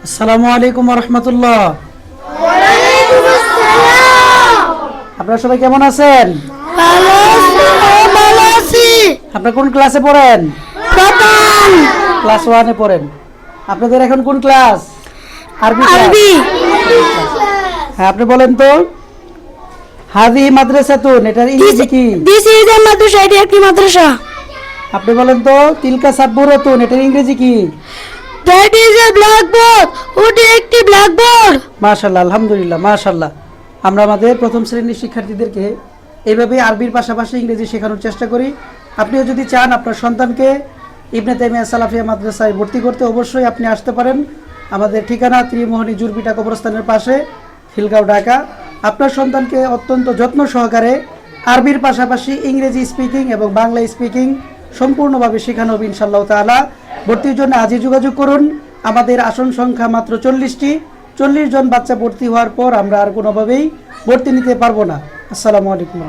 আসসালামু আলাইকুম ওয়া রাহমাতুল্লাহ। ওয়ালাইকুম আসসালাম। আপনারা সবাই কেমন আছেন? ভালো আছি। আপনারা কোন ক্লাসে পড়েন? প্রথম ক্লাস 1-এ পড়েন। আপনাদের এখন কোন ক্লাস? আরবি ক্লাস। আরবি। হ্যাঁ, আপনি বলেন তো, হাদি মাদ্রাসাতুন এটার ইংরেজি কি? দিস ইজ এ মাদ্রাসা, এটি একটি মাদ্রাসা। আপনি বলেন তো, তিলকা সাব্বুরাতুন এটার ইংরেজি কি? দ্যাট ইজ এ ব্ল্যাকবোর্ড, ওটি একটি ব্ল্যাকবোর্ড। মাশাআল্লাহ, আলহামদুলিল্লাহ, মাশাআল্লাহ। আমরা আমাদের প্রথম শ্রেণীর শিক্ষার্থীদেরকে এইভাবে আরবির পাশাপাশি ইংরেজি শেখানোর চেষ্টা করি। আপনিও যদি চান আপনার সন্তানকে ইবনে তাইমিয়া সালাফিয়া মাদ্রাসায় ভর্তি করতে, অবশ্যই আপনি আসতে পারেন। আমাদের ঠিকানা ত্রিমোহনী জুরবিটা কবরস্থানের পাশে, খিলগাঁও, ঢাকা। আপনার সন্তানকে অত্যন্ত যত্ন সহকারে আরবির পাশাপাশি ইংরেজি স্পিকিং এবং বাংলা স্পিকিং সম্পূর্ণভাবে শেখানো হবে ইনশাআল্লাহ তাআলা। ভর্তির জন্য আজই যোগাযোগ করুন। আমাদের আসন সংখ্যা মাত্র 40টি। 40 জন বাচ্চা ভর্তি হওয়ার পর আমরা আর কোনোভাবেই ভর্তি নিতে পারবো না। আসসালামু আলাইকুম।